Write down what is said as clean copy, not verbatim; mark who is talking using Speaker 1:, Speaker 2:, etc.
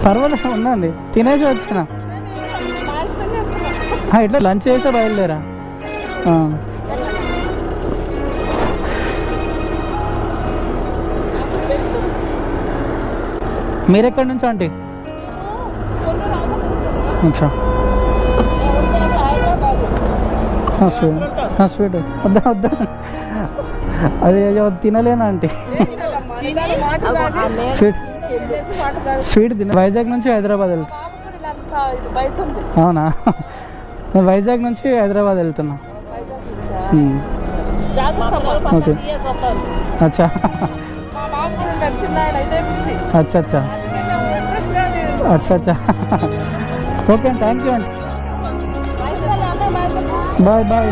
Speaker 1: పర్వాలేదు ఉందండి, తినేసి వచ్చిన. ఇట్లా లంచ్ చేసే బయలుదేరా. మీరెక్కడి నుంచి ఆంటీ? స్వీట్ వద్దా వద్దా, అది అయ్యో తినలేనా ఆంటీ? స్వీట్ తిన. వైజాగ్ నుంచి హైదరాబాద్ వెళ్తా. అవునా, నేను వైజాగ్ నుంచి హైదరాబాద్ వెళ్తున్నా. ఓకే, అచ్చా అచ్చా అచ్చా అచ్చా అచ్చా. ఓకే, థ్యాంక్ యూ అండి. Bye bye.